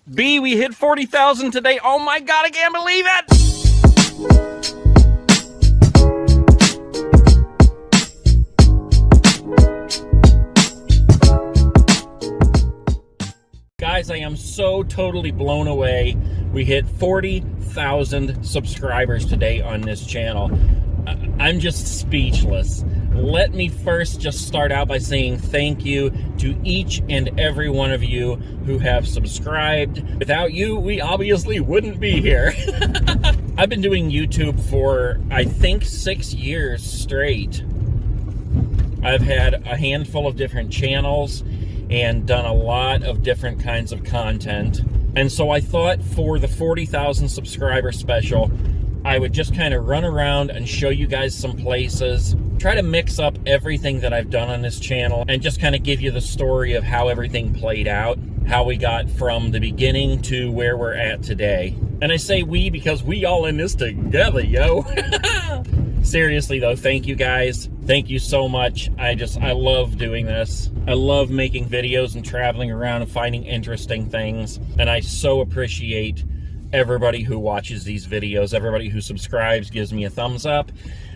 B, we hit 40,000 today. Oh my God, I can't believe it. Guys, I am so totally blown away. We hit 40,000 subscribers today on this channel. I'm just speechless. Let me first just start out by saying thank you to each and every one of you who have subscribed. Without you, we obviously wouldn't be here. I've been doing YouTube for, I think, 6 years straight. I've had a handful of different channels and done a lot of different kinds of content. And so I thought for the 40,000 subscriber special, I would just kind of run around and show you guys some places, try to mix up everything that I've done on this channel, and just kind of give you the story of how everything played out, how we got from the beginning to where we're at today. And I say we because we all in this together, yo. Seriously though, thank you guys. Thank you so much. I love doing this. I love making videos and traveling around and finding interesting things. And I so appreciate everybody who watches these videos, everybody who subscribes, gives me a thumbs up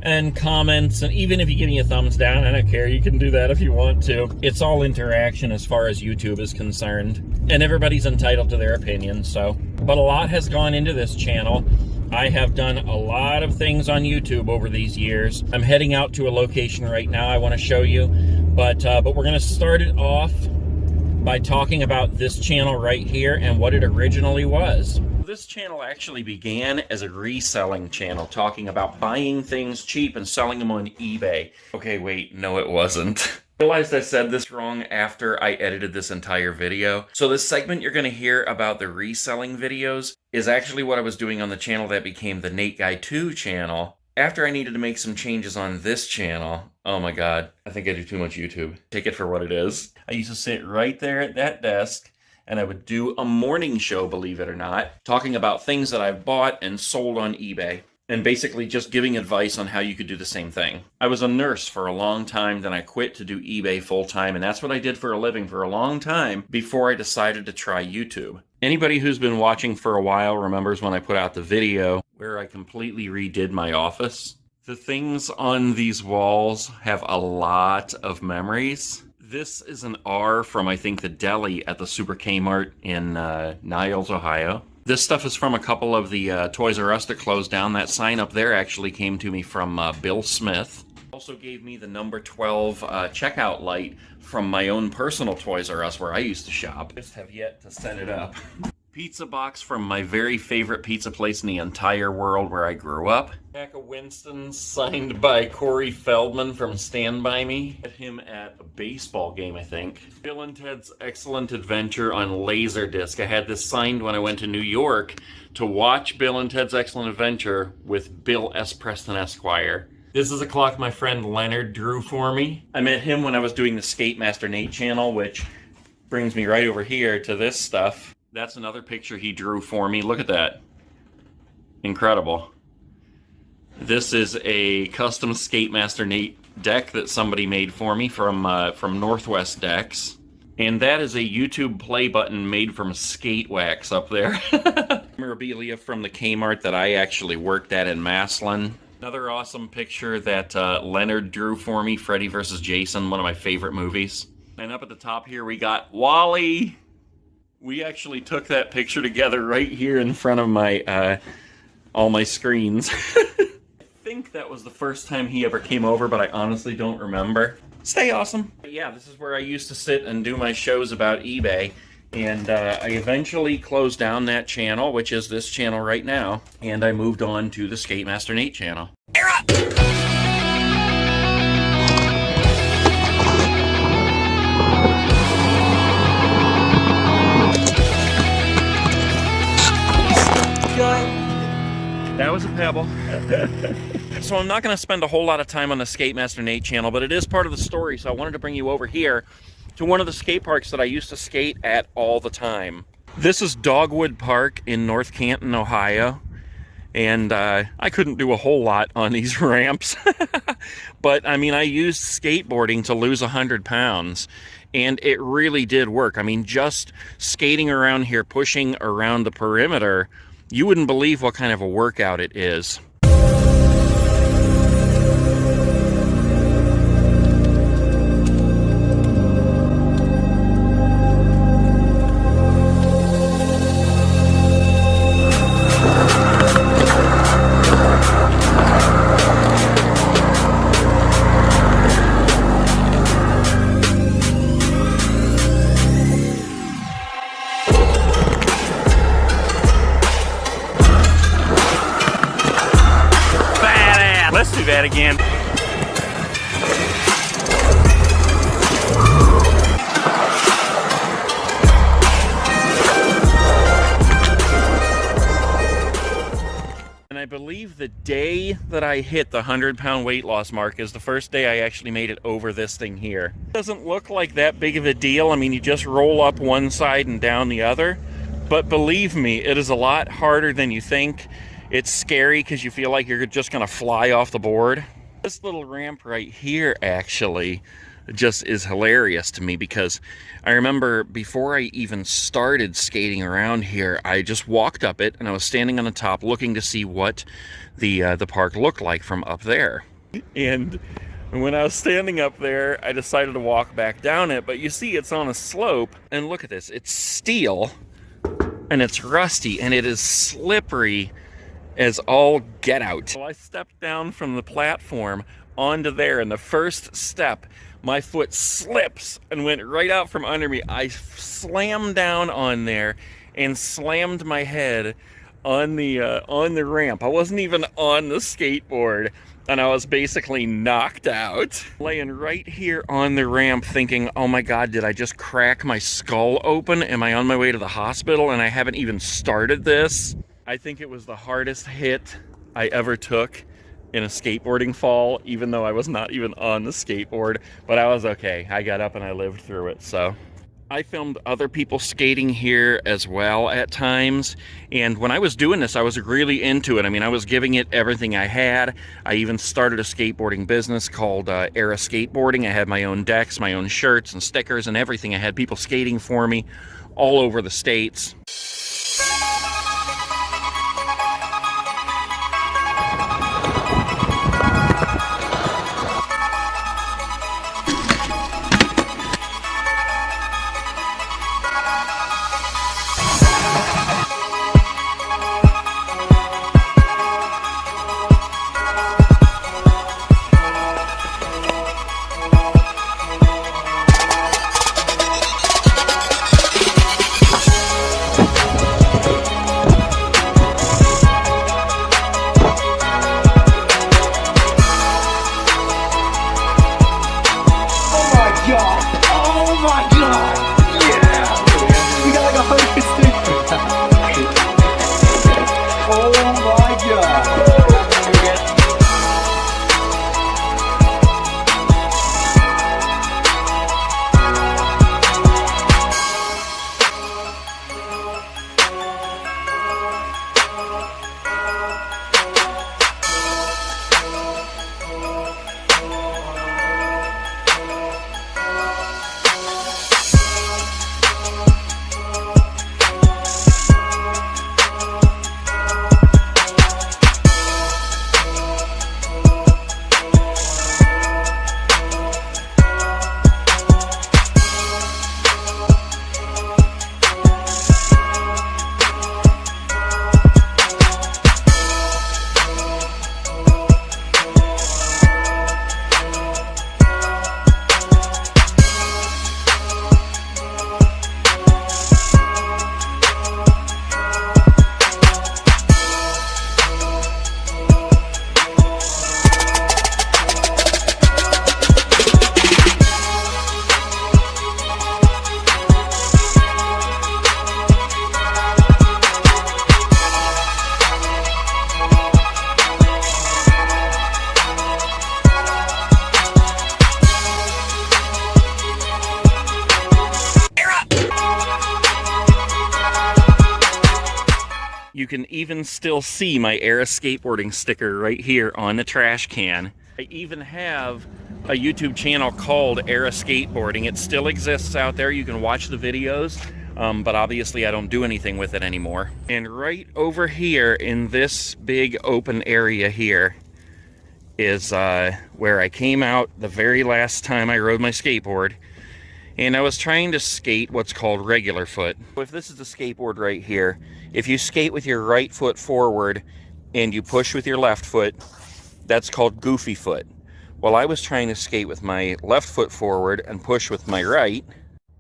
and comments, and even if you give me a thumbs down, I don't care, you can do that if you want to. It's all interaction as far as YouTube is concerned, and everybody's entitled to their opinion, so. But a lot has gone into this channel. I have done a lot of things on YouTube over these years. I'm heading out to a location right now I want to show you, but we're going to start it off by talking about this channel right here and what it originally was. This channel actually began as a reselling channel, talking about buying things cheap and selling them on eBay. Okay, wait, no it wasn't. I realized I said this wrong after I edited this entire video. So this segment you're going to hear about the reselling videos is actually what I was doing on the channel that became the Nate Guy 2 channel. After I needed to make some changes on this channel, oh my God, I think I do too much YouTube. Take it for what it is. I used to sit right there at that desk and I would do a morning show, believe it or not, talking about things that I've bought and sold on eBay, and basically just giving advice on how you could do the same thing. I was a nurse for a long time, then I quit to do eBay full-time, and that's what I did for a living for a long time before I decided to try YouTube. Anybody who's been watching for a while remembers when I put out the video where I completely redid my office. The things on these walls have a lot of memories. This is an R from, I think, the deli at the Super Kmart in Niles, Ohio. This stuff is from a couple of the Toys R Us that closed down. That sign up there actually came to me from Bill Smith. Also gave me the number 12 checkout light from my own personal Toys R Us where I used to shop. Just have yet to set it up. Pizza box from my very favorite pizza place in the entire world where I grew up. Pack of Winston's signed by Corey Feldman from Stand By Me. Met him at a baseball game, I think. Bill and Ted's Excellent Adventure on Laserdisc. I had this signed when I went to New York to watch Bill and Ted's Excellent Adventure with Bill S. Preston Esquire. This is a clock my friend Lenneard drew for me. I met him when I was doing the Skate Master Nate channel, which brings me right over here to this stuff. That's another picture he drew for me. Look at that. Incredible. This is a custom Skate Master Nate deck that somebody made for me from Northwest Decks. And that is a YouTube play button made from skate wax up there. Memorabilia from the Kmart that I actually worked at in Maslin. Another awesome picture that Lenneard drew for me, Freddy vs. Jason, one of my favorite movies. And up at the top here we got Wally. We actually took that picture together right here in front of my all my screens. I think that was the first time he ever came over, but I honestly don't remember. Stay awesome. But yeah, this is where I used to sit and do my shows about eBay. And I eventually closed down that channel, which is this channel right now. And I moved on to the Skate Master Nate channel. That was a pebble. So I'm not going to spend a whole lot of time on the Skate Master Nate channel, but it is part of the story, so I wanted to bring you over here to one of the skate parks that I used to skate at all the time. This is Dogwood Park in North Canton, Ohio. And I couldn't do a whole lot on these ramps. But, I mean, I used skateboarding to lose 100 pounds. And it really did work. I mean, just skating around here, pushing around the perimeter, you wouldn't believe what kind of a workout it is. Let's do that again. And I believe the day that I hit the 100-pound weight loss mark is the first day I actually made it over this thing here. It doesn't look like that big of a deal. I mean, you just roll up one side and down the other. But believe me, it is a lot harder than you think. It's scary because you feel like you're just going to fly off the board. This little ramp right here actually just is hilarious to me, because I remember before I even started skating around here, I just walked up it and I was standing on the top looking to see what the park looked like from up there. And when I was standing up there, I decided to walk back down it, but you see it's on a slope, and look at this, it's steel and it's rusty and it is slippery as all get out. Well, I stepped down from the platform onto there, and the first step, my foot slips and went right out from under me. I slammed down on there and slammed my head on the ramp. I wasn't even on the skateboard, and I was basically knocked out. Laying right here on the ramp thinking, oh my God, did I just crack my skull open? Am I on my way to the hospital and I haven't even started this? I think it was the hardest hit I ever took in a skateboarding fall, even though I was not even on the skateboard, but I was okay. I got up and I lived through it. So I filmed other people skating here as well at times, and when I was doing this, I was really into it. I mean, I was giving it everything I had. I even started a skateboarding business called Era Skateboarding. I had my own decks, my own shirts and stickers and everything. I had people skating for me all over the states. You can even still see my Era Skateboarding sticker right here on the trash can. I even have a YouTube channel called Era Skateboarding. It still exists out there. You can watch the videos, but obviously I don't do anything with it anymore. And right over here in this big open area here is where I came out the very last time I rode my skateboard. And I was trying to skate what's called regular foot. If this is the skateboard right here, if you skate with your right foot forward and you push with your left foot, that's called goofy foot. Well, I was trying to skate with my left foot forward and push with my right,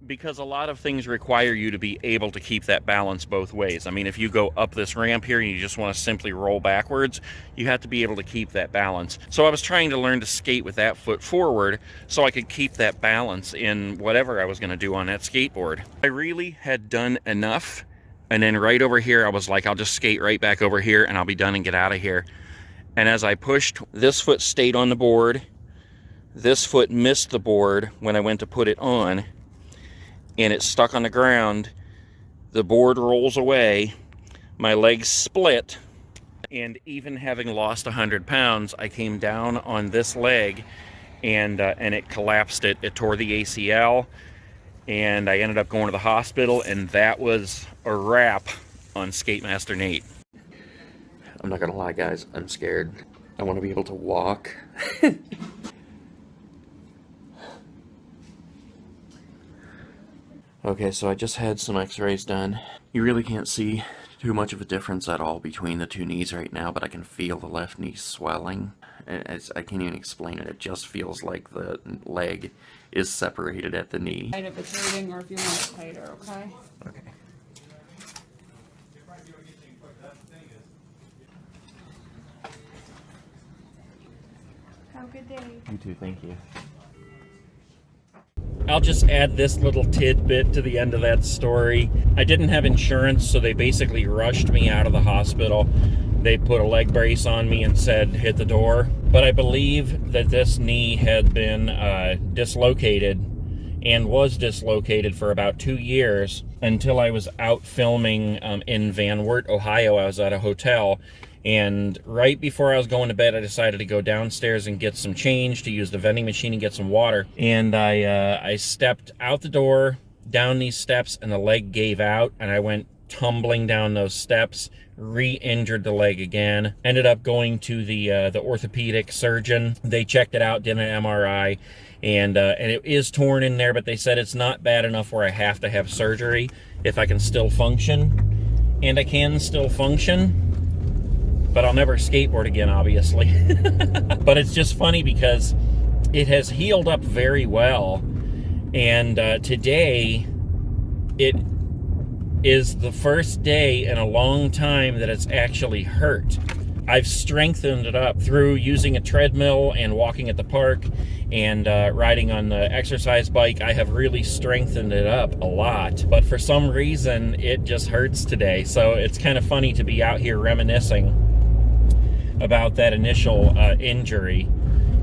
because a lot of things require you to be able to keep that balance both ways. I mean, if you go up this ramp here and you just want to simply roll backwards, you have to be able to keep that balance. So I was trying to learn to skate with that foot forward so I could keep that balance in whatever I was going to do on that skateboard. I really had done enough, and then right over here I was like, I'll just skate right back over here and I'll be done and get out of here. And as I pushed, this foot stayed on the board, this foot missed the board when I went to put it on, and it stuck on the ground. The board rolls away, my legs split, and even having lost 100 pounds, I came down on this leg, and it collapsed it. It tore the ACL, and I ended up going to the hospital, and that was a wrap on Skate Master Nate. I'm not gonna lie, guys, I'm scared. I want to be able to walk. Okay, so I just had some X-rays done. You really can't see too much of a difference at all between the two knees right now, but I can feel the left knee swelling. I can't even explain it. It just feels like the leg is separated at the knee. If it's hurting or if you want it tighter, okay? Okay. Have a good day. You too, thank you. I'll just add this little tidbit to the end of that story. I didn't have insurance, so they basically rushed me out of the hospital. They put a leg brace on me and said, hit the door. But I believe that this knee had been dislocated and was dislocated for about 2 years until I was out filming in Van Wert, Ohio. I was at a hotel. And right before I was going to bed, I decided to go downstairs and get some change to use the vending machine and get some water. And I stepped out the door, down these steps, and the leg gave out, and I went tumbling down those steps, re-injured the leg again. Ended up going to the orthopedic surgeon. They checked it out, did an MRI, and it is torn in there, but they said it's not bad enough where I have to have surgery if I can still function. And I can still function. But I'll never skateboard again, obviously. But it's just funny because it has healed up very well. And today, it is the first day in a long time that it's actually hurt. I've strengthened it up through using a treadmill and walking at the park and riding on the exercise bike. I have really strengthened it up a lot. But for some reason, it just hurts today. So it's kind of funny to be out here reminiscing about that initial injury,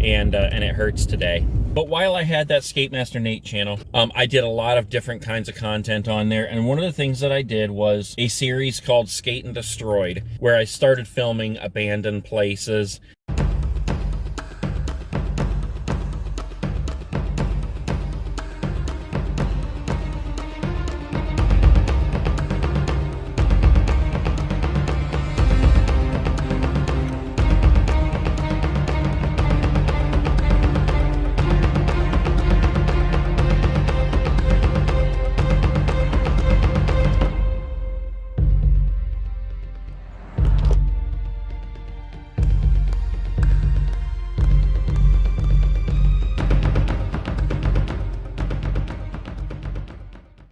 and it hurts today. But while I had that Skate Master Nate channel, I did a lot of different kinds of content on there, and one of the things that I did was a series called Skate and Destroyed, where I started filming abandoned places.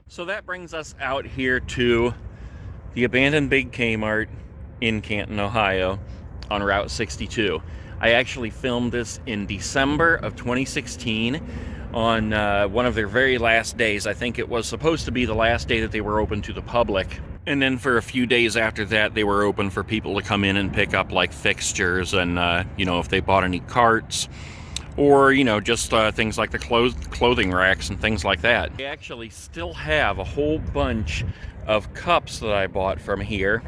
So that brings us out here to the abandoned big Kmart in Canton, Ohio on Route 62. I actually filmed this in December of 2016 on one of their very last days. I think it was supposed to be the last day that they were open to the public. And then for a few days after that, they were open for people to come in and pick up like fixtures and, you know, if they bought any carts, or, you know, just things like the clothing racks and things like that. I actually still have a whole bunch of cups that I bought from here.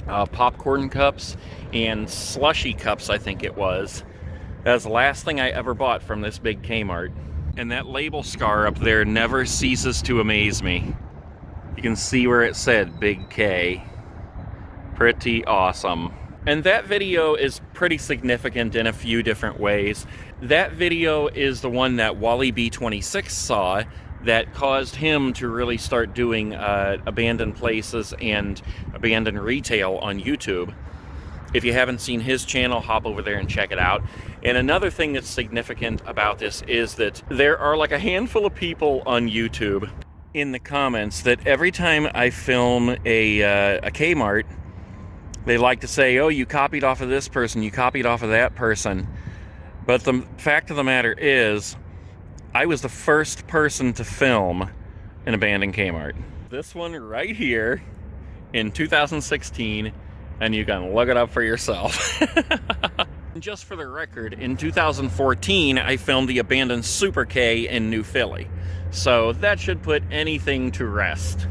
Popcorn cups and slushy cups, I think it was. That's the last thing I ever bought from this big Kmart. And that label scar up there never ceases to amaze me. You can see where it said Big K. Pretty awesome. And that video is pretty significant in a few different ways. That video is the one that Wally B26 saw that caused him to really start doing abandoned places and abandoned retail on YouTube. If you haven't seen his channel, hop over there and check it out. And another thing that's significant about this is that there are like a handful of people on YouTube in the comments that every time I film a Kmart, they like to say, oh, you copied off of this person, you copied off of that person. But the fact of the matter is, I was the first person to film an abandoned Kmart. This one right here in 2016, and you can look it up for yourself. Just for the record, in 2014, I filmed the abandoned Super K in New Philly. So that should put anything to rest.